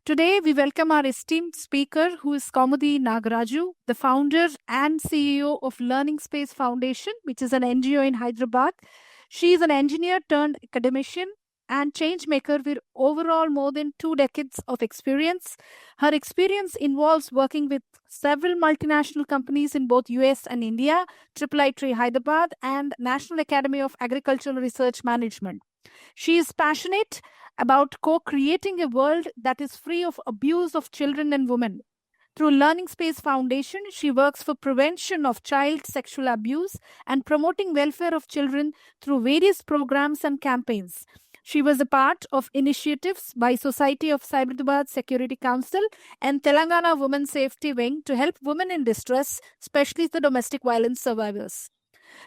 Today, we welcome our esteemed speaker, who is Kaumudi Nagaraju, the founder and CEO of Learning Space Foundation, which is an NGO in Hyderabad. She is an engineer turned academician and change maker with overall more than 2 decades of experience. Her experience involves working with several multinational companies in both US and India, IIIT Hyderabad, and National Academy of Agricultural Research Management. She is passionate about co creating a world that is free of abuse of children and women. Through Learning Space Foundation, she works for prevention of child sexual abuse and promoting welfare of children through various programs and campaigns. She was a part of initiatives by Society of Cyberabad Security Council and Telangana Women Safety Wing to help women in distress, especially the domestic violence survivors.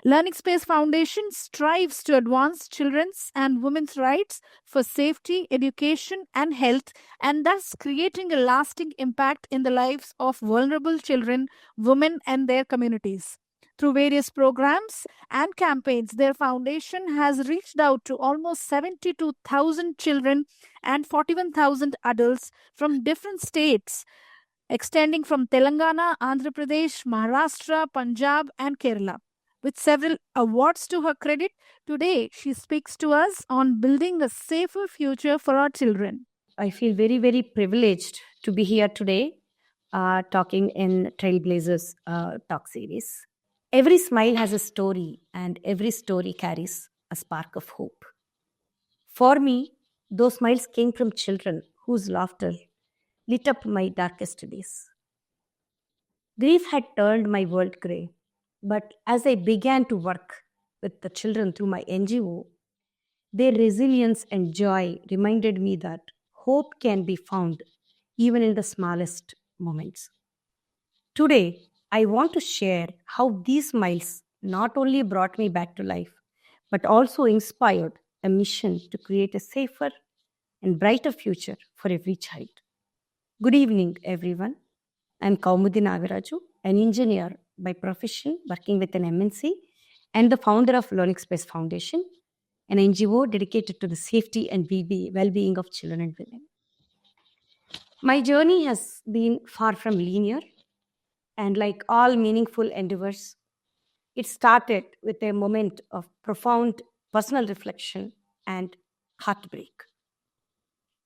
Learning Space Foundation strives to advance children's and women's rights for safety, education, and health, and thus creating a lasting impact in the lives of vulnerable children, women, and their communities. Through various programs and campaigns, their foundation has reached out to almost 72,000 children and 41,000 adults from different states, extending from Telangana, Andhra Pradesh, Maharashtra, Punjab, and Kerala. With several awards to her credit, today she speaks to us on building a safer future for our children. I feel very, very privileged to be here today talking in Trailblazer's talk series. Every smile has a story, and every story carries a spark of hope. For me, those smiles came from children whose laughter lit up my darkest days. Grief had turned my world grey, but as I began to work with the children through my NGO, their resilience and joy reminded me that hope can be found even in the smallest moments. Today, I want to share how these smiles not only brought me back to life, but also inspired a mission to create a safer and brighter future for every child. Good evening, everyone. I'm Kaumudi Nagaraju, an engineer by profession working with an MNC and the founder of Learning Space Foundation, an NGO dedicated to the safety and well-being of children and women. My journey has been far from linear, and like all meaningful endeavors, it started with a moment of profound personal reflection and heartbreak.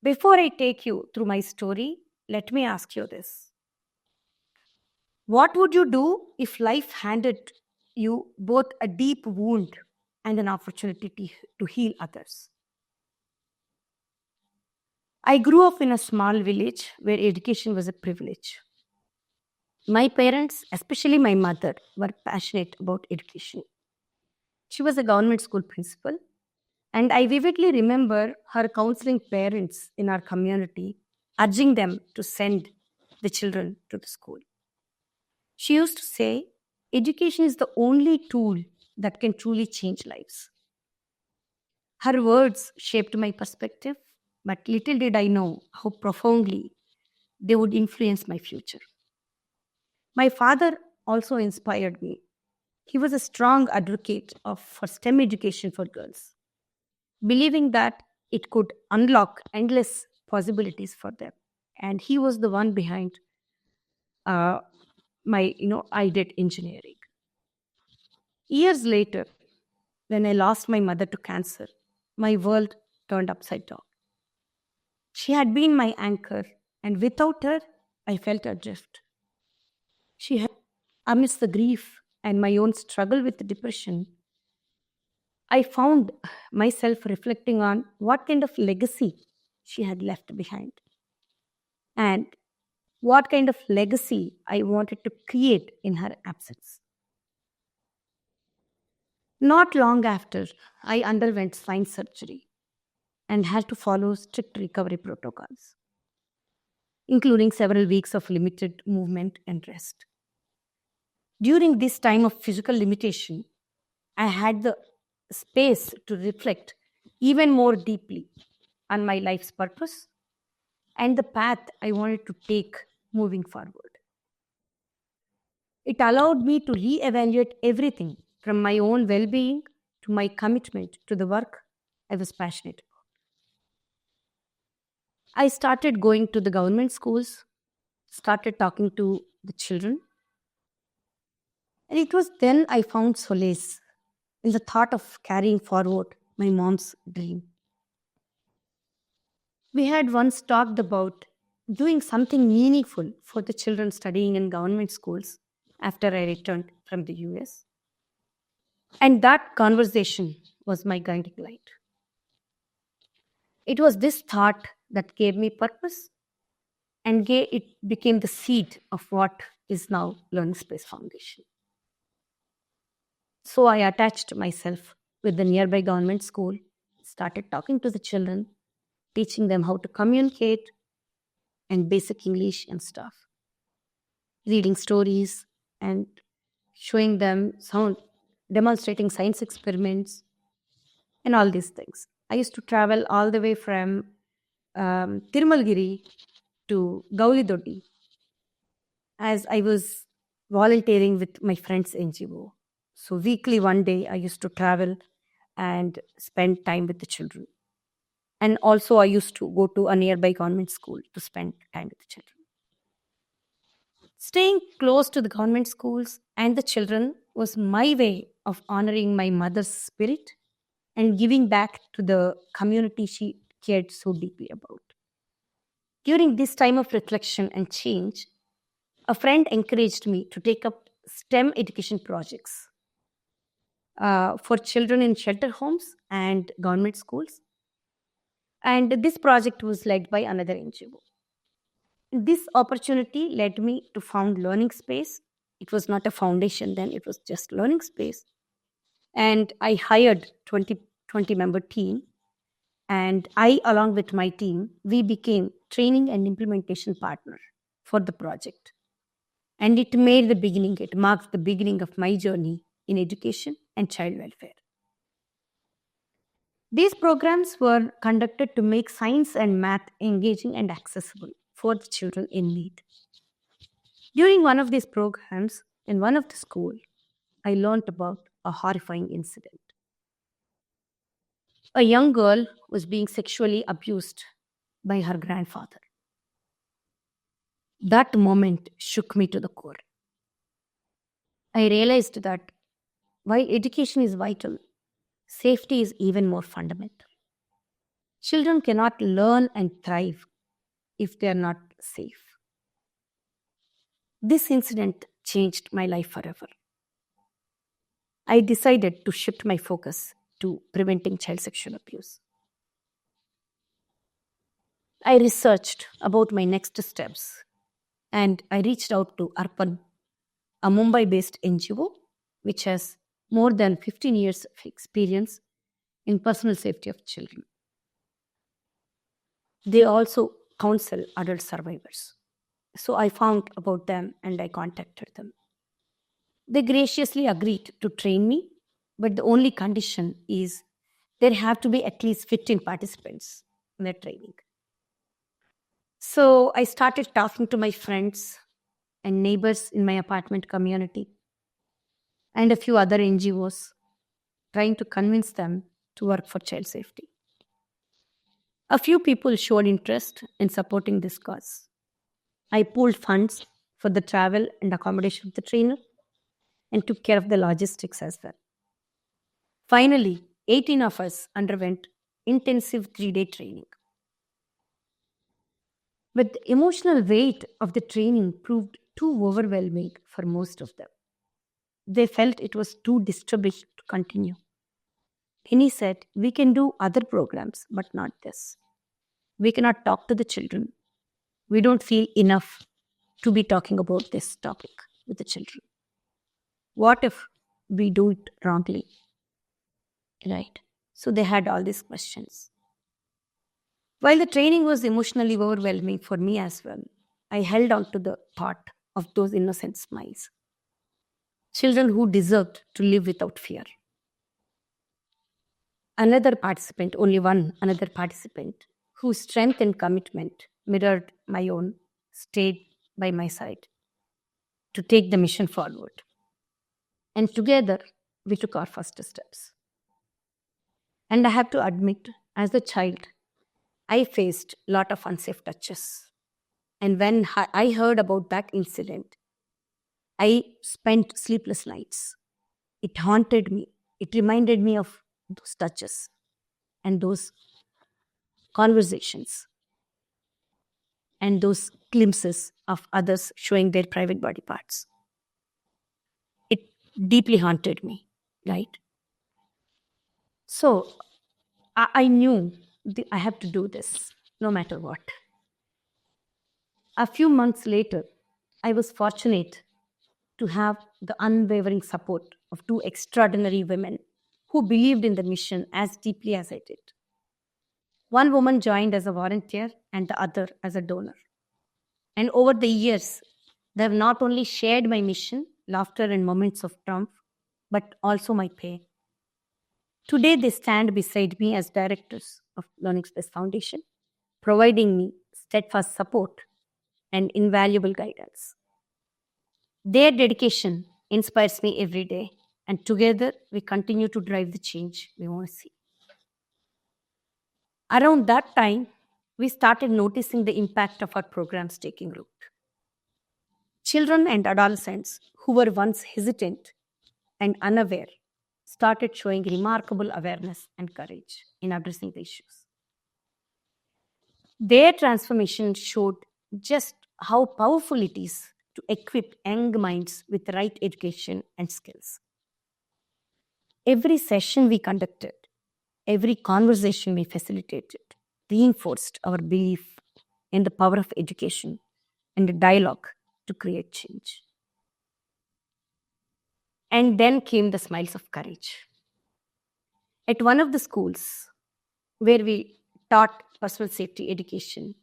Before I take you through my story, let me ask you this. What would you do if life handed you both a deep wound and an opportunity to heal others? I grew up in a small village where education was a privilege. My parents, especially my mother, were passionate about education. She was a government school principal, and I vividly remember her counseling parents in our community, urging them to send the children to the school. She used to say, education is the only tool that can truly change lives. Her words shaped my perspective, but little did I know how profoundly they would influence my future. My father also inspired me. He was a strong advocate for STEM education for girls, believing that it could unlock endless possibilities for them. And he was the one behind I did engineering. Years later, when I lost my mother to cancer, my world turned upside down. She had been my anchor, and without her, I felt adrift. She had, amidst the grief and my own struggle with depression, I found myself reflecting on what kind of legacy she had left behind and what kind of legacy I wanted to create in her absence. Not long after, I underwent spine surgery and had to follow strict recovery protocols, including several weeks of limited movement and rest. During this time of physical limitation, I had the space to reflect even more deeply on my life's purpose and the path I wanted to take moving forward. It allowed me to reevaluate everything from my own well being to my commitment to the work I was passionate about. I started going to the government schools, started talking to the children, and it was then I found solace in the thought of carrying forward my mom's dream. We had once talked about doing something meaningful for the children studying in government schools after I returned from the US. And that conversation was my guiding light. It was this thought that gave me purpose and it became the seed of what is now Learning Space Foundation. So I attached myself with the nearby government school, started talking to the children, teaching them how to communicate and basic English and stuff, reading stories and showing them sound, demonstrating science experiments and all these things. I used to travel all the way from Tirumalgiri to Gaulidodi as I was volunteering with my friend's NGO. So weekly, one day, I used to travel and spend time with the children. And also, I used to go to a nearby government school to spend time with the children. Staying close to the government schools and the children was my way of honoring my mother's spirit and giving back to the community she cared so deeply about. During this time of reflection and change, a friend encouraged me to take up STEM education projects for children in shelter homes and government schools. And this project was led by another NGO. This opportunity led me to found Learning Space. It was not a foundation then, it was just Learning Space. And I hired 20 member team. And I, along with my team, we became training and implementation partner for the project. And it marked the beginning of my journey in education and child welfare. These programs were conducted to make science and math engaging and accessible for the children in need. During one of these programs in one of the schools, I learned about a horrifying incident. A young girl was being sexually abused by her grandfather. That moment shook me to the core. I realized that while education is vital, safety is even more fundamental. Children cannot learn and thrive if they are not safe. This incident changed my life forever. I decided to shift my focus to preventing child sexual abuse. I researched about my next steps and I reached out to Arpan, a Mumbai based NGO which has more than 15 years of experience in personal safety of children. They also counsel adult survivors. So I found about them and I contacted them. They graciously agreed to train me, but the only condition is there have to be at least 15 participants in their training. So I started talking to my friends and neighbors in my apartment community and a few other NGOs, trying to convince them to work for child safety. A few people showed interest in supporting this cause. I pooled funds for the travel and accommodation of the trainer and took care of the logistics as well. Finally, 18 of us underwent intensive 3-day training. But the emotional weight of the training proved too overwhelming for most of them. They felt it was too disturbing to continue. Penny said, "We can do other programs, but not this. We cannot talk to the children. We don't feel enough to be talking about this topic with the children. What if we do it wrongly?" Right. So they had all these questions. While the training was emotionally overwhelming for me as well, I held on to the thought of those innocent smiles. Children who deserved to live without fear. Another participant, whose strength and commitment mirrored my own, stayed by my side to take the mission forward. And together, we took our first steps. And I have to admit, as a child, I faced a lot of unsafe touches. And when I heard about that incident, I spent sleepless nights. It haunted me. It reminded me of those touches and those conversations and those glimpses of others showing their private body parts. It deeply haunted me, right? So I knew I have to do this no matter what. A few months later, I was fortunate to have the unwavering support of two extraordinary women who believed in the mission as deeply as I did. One woman joined as a volunteer and the other as a donor. And over the years, they have not only shared my mission, laughter, and moments of triumph, but also my pain. Today, they stand beside me as directors of Learning Space Foundation, providing me steadfast support and invaluable guidance. Their dedication inspires me every day, and together we continue to drive the change we want to see. Around that time, we started noticing the impact of our programs taking root. Children and adolescents who were once hesitant and unaware started showing remarkable awareness and courage in addressing the issues. Their transformation showed just how powerful it is to equip young minds with the right education and skills. Every session we conducted, every conversation we facilitated, reinforced our belief in the power of education and the dialogue to create change. And then came the smiles of courage. At one of the schools where we taught personal safety education,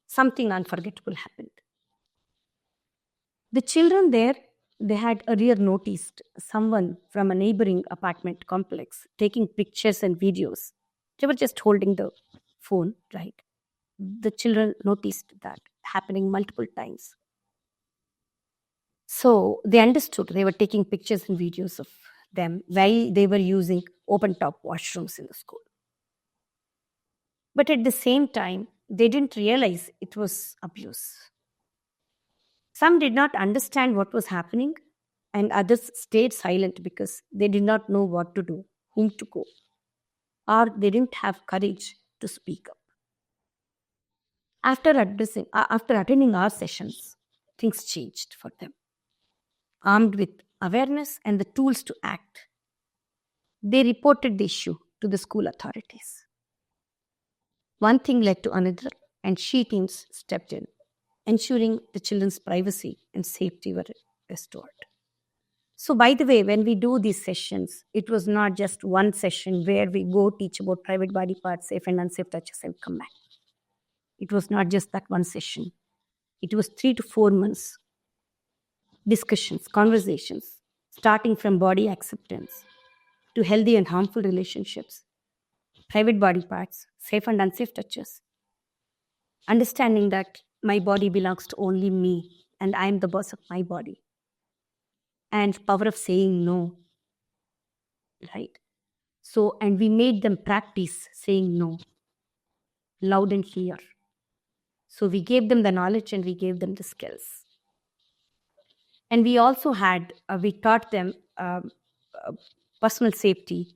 something unforgettable happened. The children there, they had earlier noticed someone from a neighboring apartment complex taking pictures and videos. They were just holding the phone, right? The children noticed that happening multiple times. So they understood they were taking pictures and videos of them while they were using open top washrooms in the school. But at the same time, they didn't realize it was abuse. Some did not understand what was happening, and others stayed silent because they did not know what to do, whom to go, or they didn't have courage to speak up. After attending our sessions, things changed for them. Armed with awareness and the tools to act, they reported the issue to the school authorities. One thing led to another, and she teams stepped in, ensuring the children's privacy and safety were restored. So, by the way, when we do these sessions, it was not just one session where we go teach about private body parts, safe and unsafe touches, and come back. It was not just that one session. It was 3 to 4 months discussions, conversations, starting from body acceptance to healthy and harmful relationships, private body parts, safe and unsafe touches, understanding that my body belongs to only me and I am the boss of my body, and power of saying no, right? So, and we made them practice saying no loud and clear. So we gave them the knowledge and we gave them the skills. And we also we taught them uh, personal safety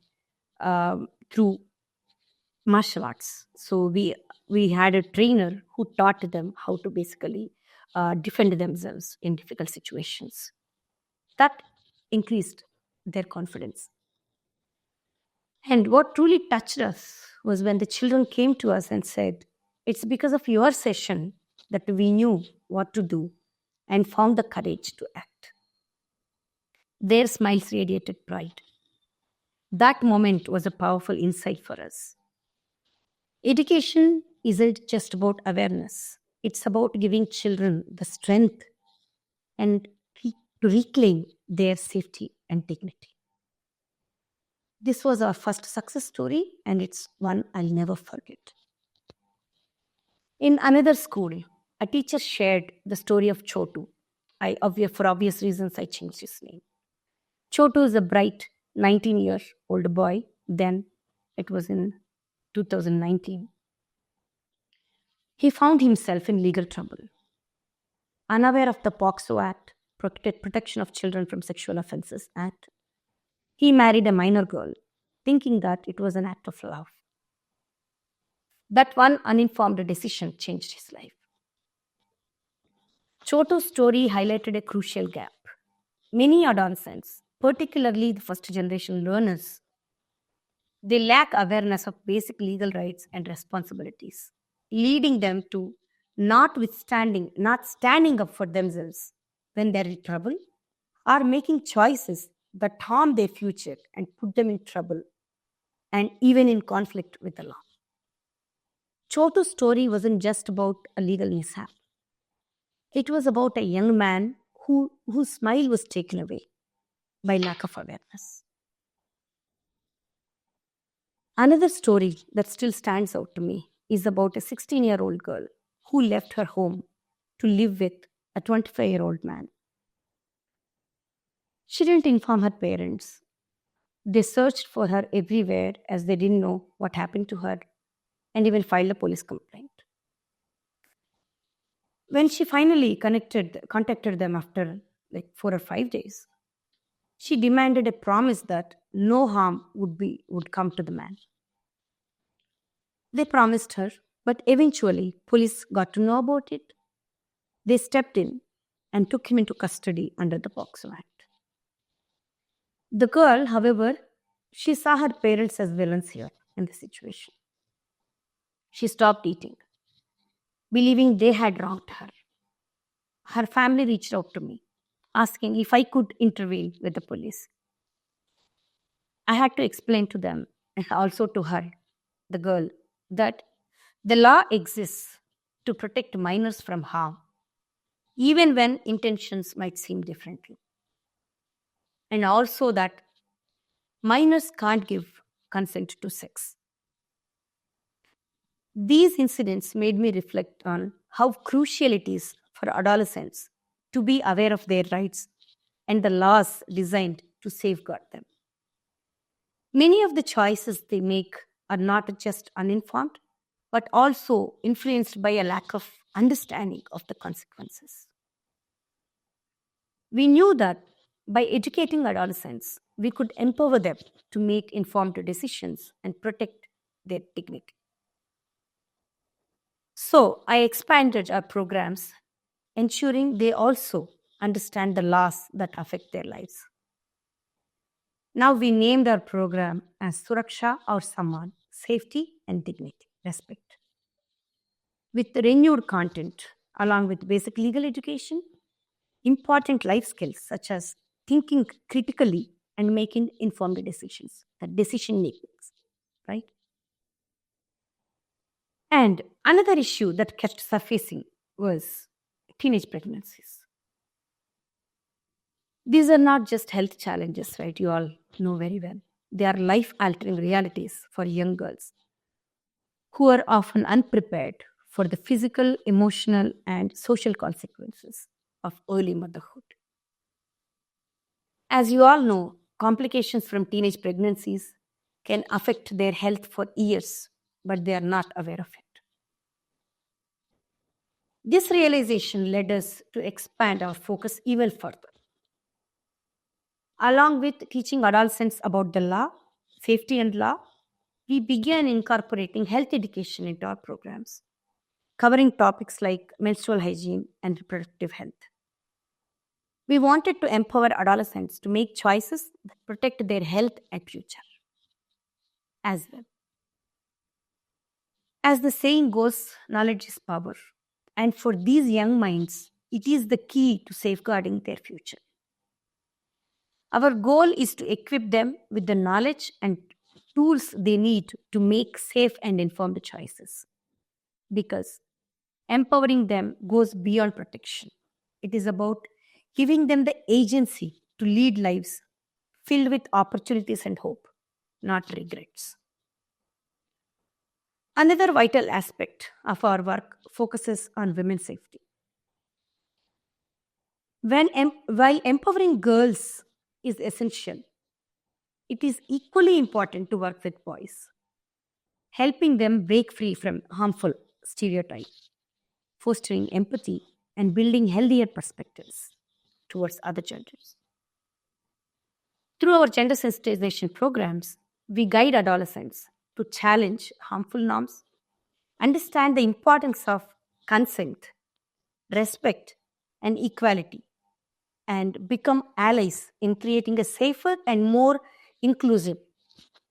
through martial arts. So we had a trainer who taught them how to basically defend themselves in difficult situations. That increased their confidence. And what truly touched us was when the children came to us and said, "It's because of your session that we knew what to do and found the courage to act." Their smiles radiated pride. That moment was a powerful insight for us. Education isn't just about awareness, it's about giving children the strength and to reclaim their safety and dignity. This was our first success story, and it's one I'll never forget. In another school, a teacher shared the story of Chotu. For obvious reasons, I changed his name. Chotu is a bright 19-year-old boy. Then it was in 2019. He found himself in legal trouble. Unaware of the POXO Act, Protection of Children from Sexual Offences Act, he married a minor girl, thinking that it was an act of love. That one uninformed decision changed his life. Choto's story highlighted a crucial gap. Many adolescents, particularly the first generation learners, they lack awareness of basic legal rights and responsibilities, leading them to not standing up for themselves when they're in trouble, or making choices that harm their future and put them in trouble and even in conflict with the law. Chotu's story wasn't just about a legal mishap. It was about a young man whose smile was taken away by lack of awareness. Another story that still stands out to me is about a 16-year-old girl who left her home to live with a 25-year-old man. She didn't inform her parents. They searched for her everywhere as they didn't know what happened to her and even filed a police complaint. When she finally contacted them after like 4 or 5 days, she demanded a promise that no harm would come to the man. They promised her, but eventually police got to know about it. They stepped in and took him into custody under the POXO Act. The girl, however, she saw her parents as villains here in the situation. She stopped eating, believing they had wronged her. Her family reached out to me, asking if I could intervene with the police. I had to explain to them and also to her, the girl, that the law exists to protect minors from harm, even when intentions might seem differently. And also that minors can't give consent to sex. These incidents made me reflect on how crucial it is for adolescents to be aware of their rights and the laws designed to safeguard them. Many of the choices they make are not just uninformed, but also influenced by a lack of understanding of the consequences. We knew that by educating adolescents, we could empower them to make informed decisions and protect their dignity. So I expanded our programs, ensuring they also understand the laws that affect their lives. Now we named our program as Suraksha or Samman, Safety and Dignity, Respect. With renewed content, along with basic legal education, important life skills such as thinking critically and making informed decisions, the decision making, right? And another issue that kept surfacing was teenage pregnancies. These are not just health challenges, right? You all know very well. They are life altering realities for young girls who are often unprepared for the physical, emotional, and social consequences of early motherhood. As you all know, complications from teenage pregnancies can affect their health for years, but they are not aware of it. This realization led us to expand our focus even further. Along with teaching adolescents about the law, safety, and law, we began incorporating health education into our programs, covering topics like menstrual hygiene and reproductive health. We wanted to empower adolescents to make choices that protect their health and future as well. As the saying goes, knowledge is power. And for these young minds, it is the key to safeguarding their future. Our goal is to equip them with the knowledge and tools they need to make safe and informed choices. Because empowering them goes beyond protection. It is about giving them the agency to lead lives filled with opportunities and hope, not regrets. Another vital aspect of our work focuses on women's safety. While empowering girls is essential, it is equally important to work with boys, helping them break free from harmful stereotypes. fostering empathy, and building healthier perspectives towards other genders. Through our gender sensitization programs, we guide adolescents to challenge harmful norms, understand the importance of consent, respect, and equality, and become allies in creating a safer and more inclusive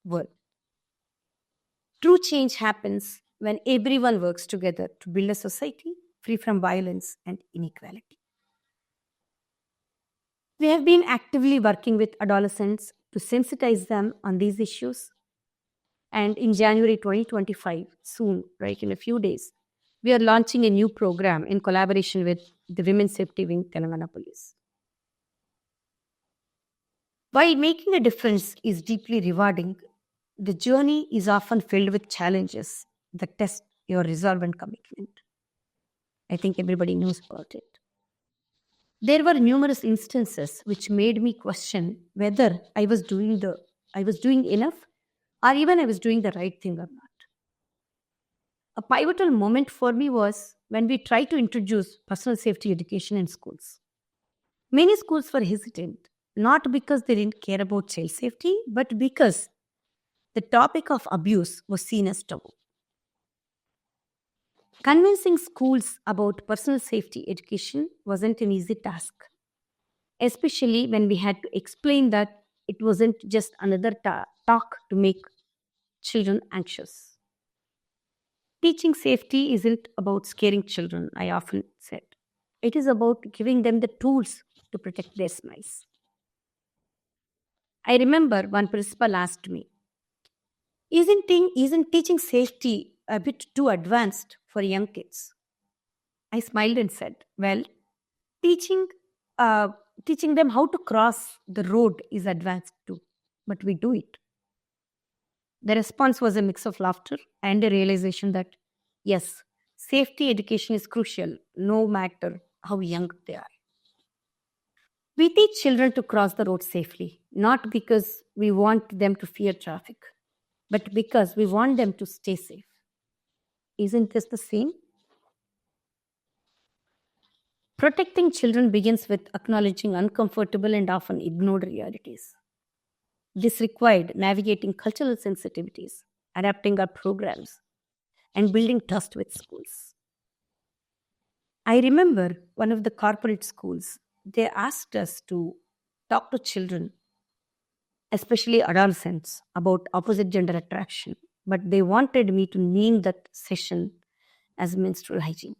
world. True change happens when everyone works together to build a society free from violence and inequality. We have been actively working with adolescents to sensitize them on these issues. And in January 2025, soon, like in a few days, we are launching a new program in collaboration with the Women's Safety Wing Telangana Police. While making a difference is deeply rewarding, the journey is often filled with challenges that test your resolve and commitment. I think everybody knows about it. There were numerous instances which made me question whether I was doing enough or even I was doing the right thing or not. A pivotal moment for me was when we tried to introduce personal safety education in schools. Many schools were hesitant, not because they didn't care about child safety, but because the topic of abuse was seen as taboo. Convincing schools about personal safety education wasn't an easy task, especially when we had to explain that it wasn't just another talk to make children anxious. Teaching safety isn't about scaring children, I often said. It is about giving them the tools to protect their smiles. I remember one principal asked me, isn't teaching safety a bit too advanced for young kids? I smiled and said, well, teaching, uh, teaching them how to cross the road is advanced too, but we do it. The response was a mix of laughter and a realization that, yes, safety education is crucial no matter how young they are. We teach children to cross the road safely, not because we want them to fear traffic, but because we want them to stay safe. Isn't this the same? Protecting children begins with acknowledging uncomfortable and often ignored realities. This required navigating cultural sensitivities, adapting our programs, and building trust with schools. I remember one of the corporate schools, they asked us to talk to children, especially adolescents, about opposite gender attraction, but they wanted me to name that session as menstrual hygiene.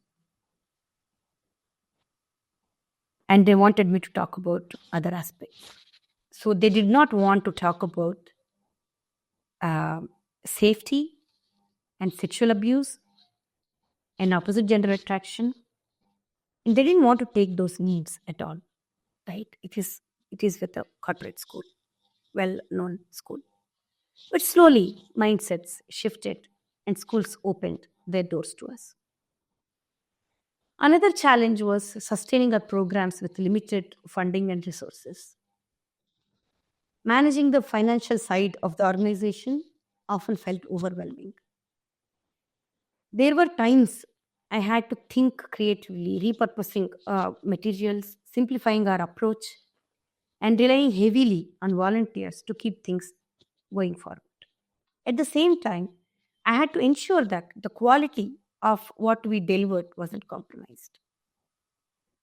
And they wanted me to talk about other aspects. So they did not want to talk about uh, safety and sexual abuse and opposite gender attraction. And they didn't want to take those needs at all, right? It is with a corporate school, well-known school. But slowly, mindsets shifted and schools opened their doors to us. Another challenge was sustaining our programs with limited funding and resources. Managing the financial side of the organization often felt overwhelming. There were times I had to think creatively, repurposing materials, simplifying our approach, and relying heavily on volunteers to keep things going forward. At the same time, I had to ensure that the quality of what we delivered wasn't compromised.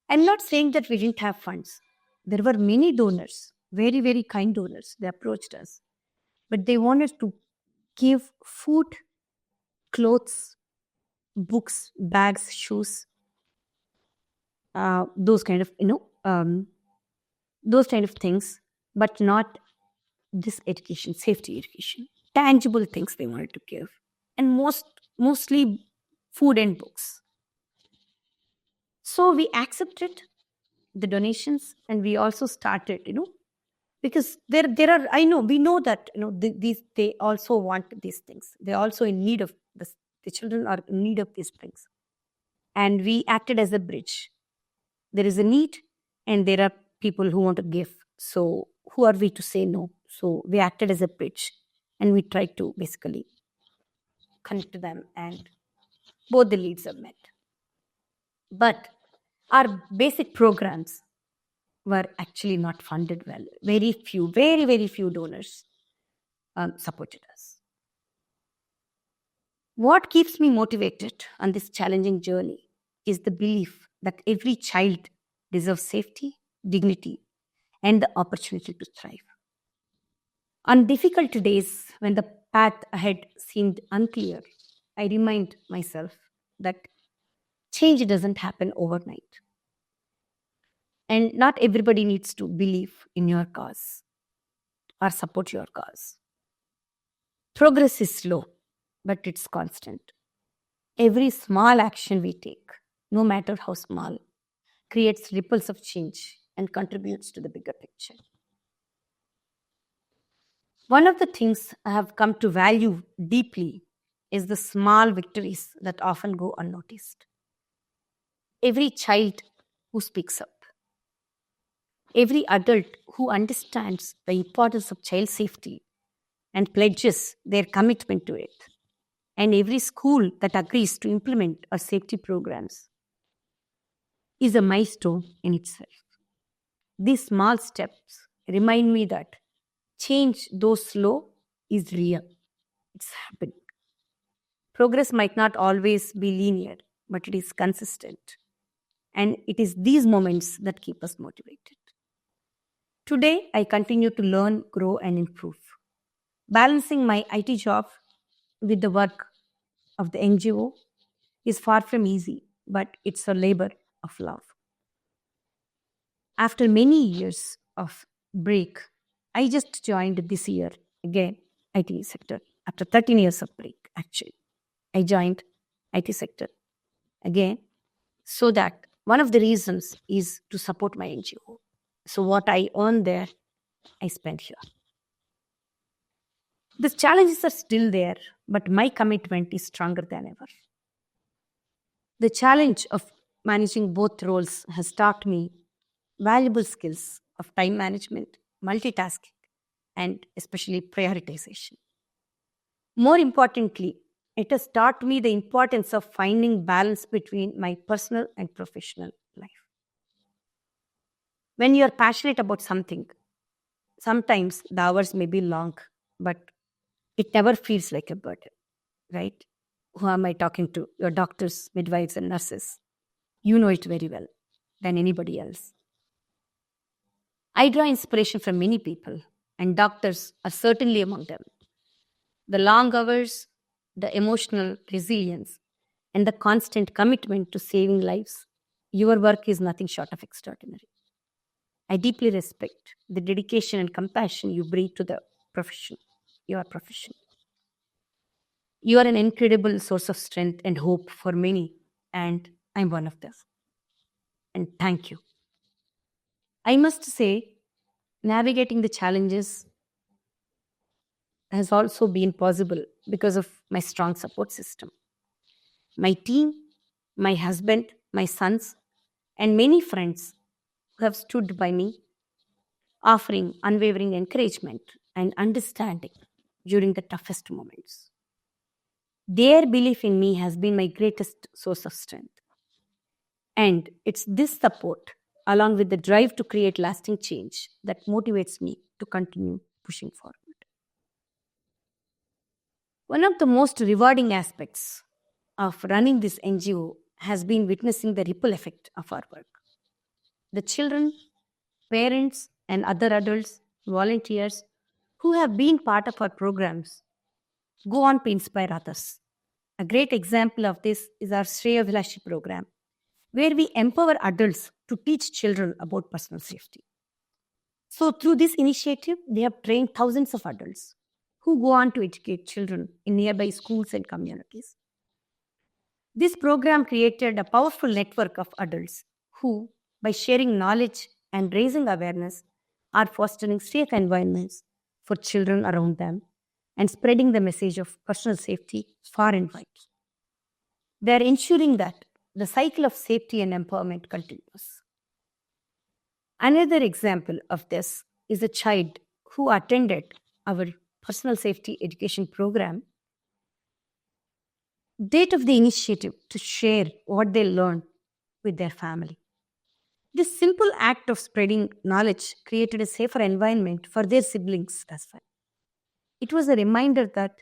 I'm not saying that we didn't have funds. There were many donors, very, very kind donors. They approached us, but they wanted to give food, clothes, books, bags, shoes, those kind of, those kind of things, but not this education, safety education, tangible things they wanted to give, and mostly food and books. So we accepted the donations, and we also started, because there are, I know, we know that these they also want these things. They're also in need of this. The children are in need of these things, and we acted as a bridge. There is a need, and there are people who want to give. So who are we to say no? So we acted as a bridge, and we tried to basically connect to them, and both the leads are met. But our basic programs were actually not funded well. Very few, very, very few donors supported us. What keeps me motivated on this challenging journey is the belief that every child deserves safety, dignity, and the opportunity to thrive. On difficult days when the path ahead seemed unclear, I remind myself that change doesn't happen overnight. And not everybody needs to believe in your cause or support your cause. Progress is slow, but it's constant. Every small action we take, no matter how small, creates ripples of change and contributes to the bigger picture. One of the things I have come to value deeply is the small victories that often go unnoticed. Every child who speaks up, every adult who understands the importance of child safety and pledges their commitment to it, and every school that agrees to implement our safety programs is a milestone in itself. These small steps remind me that change, though slow, is real. It's happening. Progress might not always be linear, but it is consistent. And it is these moments that keep us motivated. Today, I continue to learn, grow, and improve. Balancing my IT job with the work of the NGO is far from easy, but it's a labor of love. After many years of break, I just joined this year again IT sector after 13 years of break actually. I joined IT sector again so that one of the reasons is to support my NGO. So what I earn there, I spend here. The challenges are still there, but my commitment is stronger than ever. The challenge of managing both roles has taught me valuable skills of time management, multitasking, and especially prioritization. More importantly, it has taught me the importance of finding balance between my personal and professional life. When you are passionate about something, sometimes the hours may be long, but it never feels like a burden, right? Who am I talking to? Your doctors, midwives, and nurses. You know it very well than anybody else. I draw inspiration from many people, and doctors are certainly among them. The long hours, the emotional resilience, and the constant commitment to saving lives, your work is nothing short of extraordinary. I deeply respect the dedication and compassion you bring to the profession, your profession. You are an incredible source of strength and hope for many, and I'm one of them. And thank you. I must say, navigating the challenges has also been possible because of my strong support system. My team, my husband, my sons, and many friends who have stood by me, offering unwavering encouragement and understanding during the toughest moments. Their belief in me has been my greatest source of strength. And it's this support, along with the drive to create lasting change, that motivates me to continue pushing forward. One of the most rewarding aspects of running this NGO has been witnessing the ripple effect of our work. The children, parents, and other adults, volunteers who have been part of our programs go on to inspire others. A great example of this is our Shreya Vilashi program, where we empower adults to teach children about personal safety. So, through this initiative, they have trained thousands of adults who go on to educate children in nearby schools and communities. This program created a powerful network of adults who, by sharing knowledge and raising awareness, are fostering safe environments for children around them and spreading the message of personal safety far and wide. They are ensuring that the cycle of safety and empowerment continues. Another example of this is a child who attended our personal safety education program. Date of the initiative to share what they learned with their family. This simple act of spreading knowledge created a safer environment for their siblings as well. It was a reminder that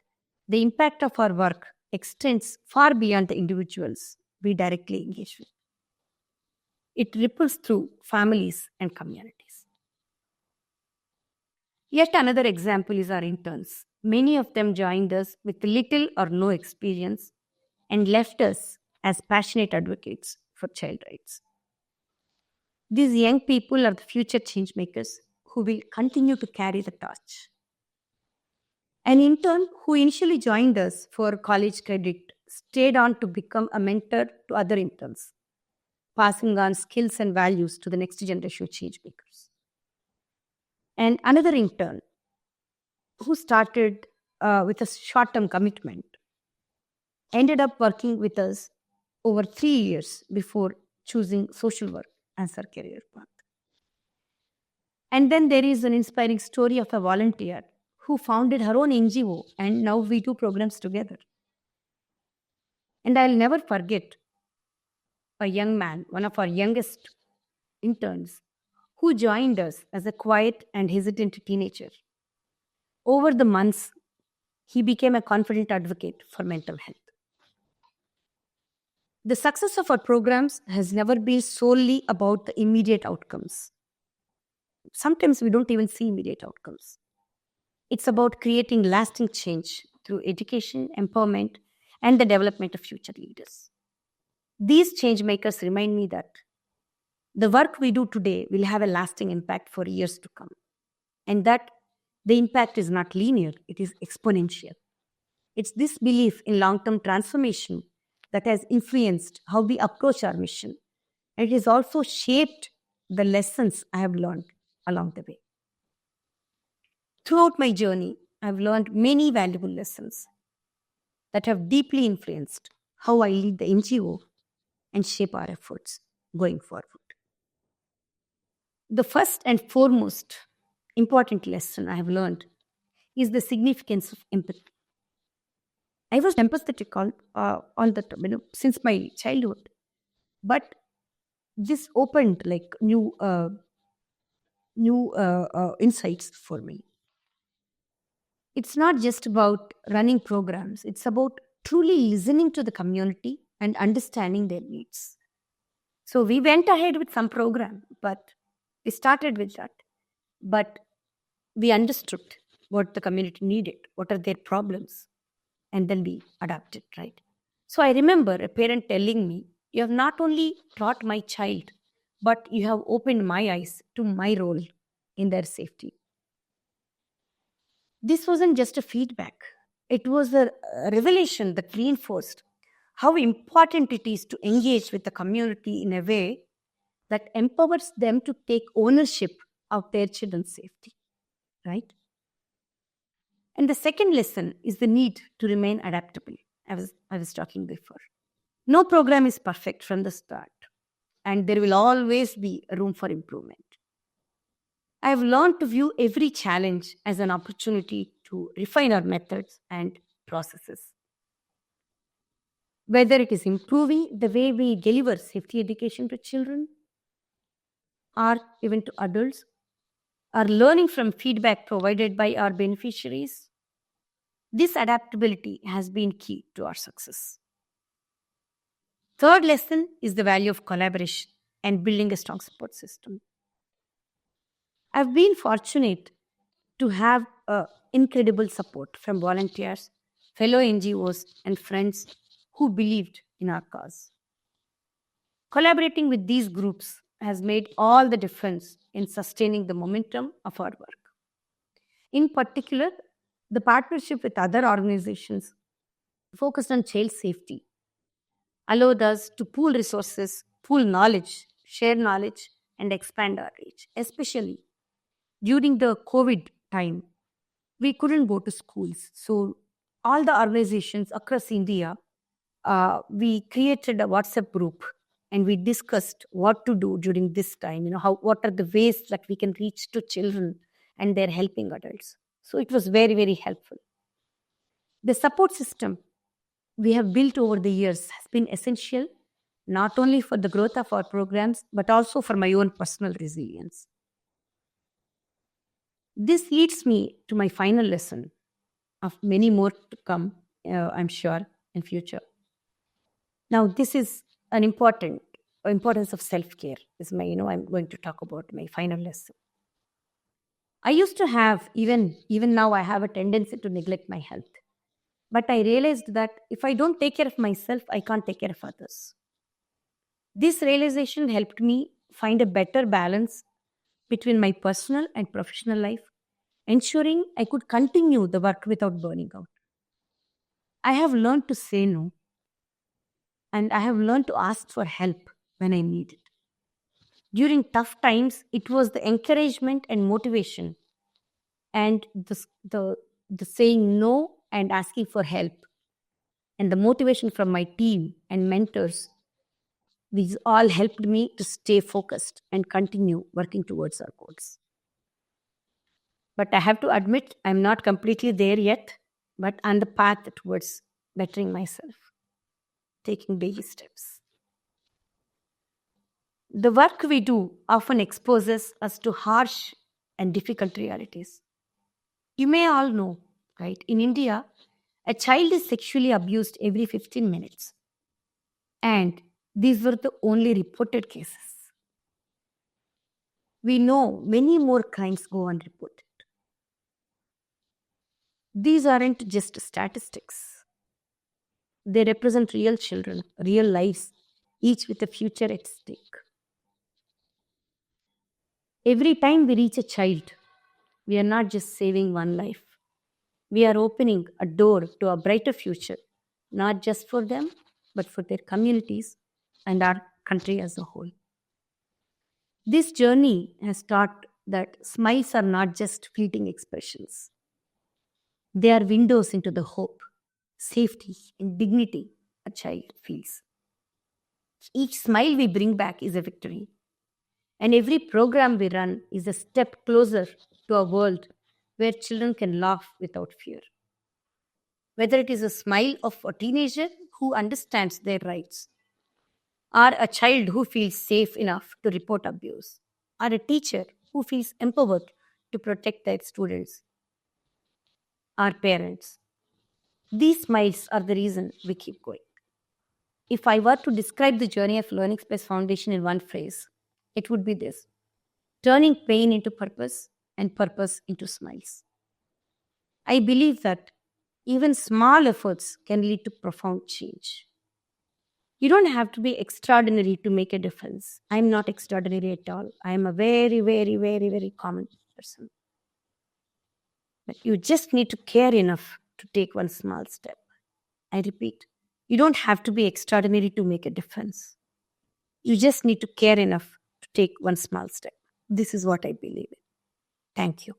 the impact of our work extends far beyond the individuals we directly engage with. It ripples through families and communities. Yet another example is our interns. Many of them joined us with little or no experience and left us as passionate advocates for child rights. These young people are the future change makers who will continue to carry the torch. An intern who initially joined us for college credit stayed on to become a mentor to other interns, passing on skills and values to the next generation of change makers. And another intern who started with a short term commitment ended up working with us over 3 years before choosing social work as her career path. And then there is an inspiring story of a volunteer who founded her own NGO, and now we do programs together. And I'll never forget a young man, one of our youngest interns, who joined us as a quiet and hesitant teenager. Over the months, he became a confident advocate for mental health. The success of our programs has never been solely about the immediate outcomes. Sometimes we don't even see immediate outcomes. It's about creating lasting change through education, empowerment, and the development of future leaders. These change makers remind me that the work we do today will have a lasting impact for years to come, and that the impact is not linear, it is exponential. It's this belief in long term transformation that has influenced how we approach our mission. And it has also shaped the lessons I have learned along the way. Throughout my journey, I've learned many valuable lessons that have deeply influenced how I lead the NGO and shape our efforts going forward. The first and foremost important lesson I have learned is the significance of empathy. I was empathetic all the time, since my childhood. But this opened like new insights for me. It's not just about running programs, it's about truly listening to the community and understanding their needs. So we went ahead with some program, but we started with that. But we understood what the community needed, what are their problems, and then we adapted, right? So I remember a parent telling me, "You have not only taught my child, but you have opened my eyes to my role in their safety." This wasn't just a feedback, it was a revelation that reinforced how important it is to engage with the community in a way that empowers them to take ownership of their children's safety, right? And the second lesson is the need to remain adaptable. I was talking before. No program is perfect from the start, and there will always be room for improvement. I have learned to view every challenge as an opportunity to refine our methods and processes. Whether it is improving the way we deliver safety education to children or even to adults, or learning from feedback provided by our beneficiaries, this adaptability has been key to our success. Third lesson is the value of collaboration and building a strong support system. I've been fortunate to have incredible support from volunteers, fellow NGOs, and friends who believed in our cause. Collaborating with these groups has made all the difference in sustaining the momentum of our work. In particular, the partnership with other organizations focused on child safety allowed us to pool resources, pool knowledge, share knowledge, and expand our reach. Especially during the COVID time, we couldn't go to schools. So all the organizations across India, we created a WhatsApp group and we discussed what to do during this time, what are the ways that we can reach to children and they're helping adults. So it was very, very helpful. The support system we have built over the years has been essential not only for the growth of our programs, but also for my own personal resilience. This leads me to my final lesson of many more to come, I'm sure, in future. Now, this is an importance of self-care. Is my, I'm going to talk about my final lesson. I used to have, even now, I have a tendency to neglect my health. But I realized that if I don't take care of myself, I can't take care of others. This realization helped me find a better balance between my personal and professional life, ensuring I could continue the work without burning out. I have learned to say no, and I have learned to ask for help when I need it. During tough times, it was the encouragement and motivation and the saying no and asking for help and the motivation from my team and mentors. These all helped me to stay focused and continue working towards our goals. But I have to admit, I'm not completely there yet, but on the path towards bettering myself, taking baby steps. The work we do often exposes us to harsh and difficult realities. You may all know, right? In India, a child is sexually abused every 15 minutes. And these were the only reported cases. We know many more crimes go unreported. These aren't just statistics. They represent real children, real lives, each with a future at stake. Every time we reach a child, we are not just saving one life. We are opening a door to a brighter future, not just for them, but for their communities and our country as a whole. This journey has taught that smiles are not just fleeting expressions. They are windows into the hope, safety, and dignity a child feels. Each smile we bring back is a victory. And every program we run is a step closer to a world where children can laugh without fear. Whether it is a smile of a teenager who understands their rights, or a child who feels safe enough to report abuse, or a teacher who feels empowered to protect their students, our parents. These smiles are the reason we keep going. If I were to describe the journey of Learning Space Foundation in one phrase, it would be this: turning pain into purpose and purpose into smiles. I believe that even small efforts can lead to profound change. You don't have to be extraordinary to make a difference. I'm not extraordinary at all. I am a very, very, very, very common person. But you just need to care enough to take one small step. I repeat, you don't have to be extraordinary to make a difference. You just need to care enough to take one small step. This is what I believe in. Thank you.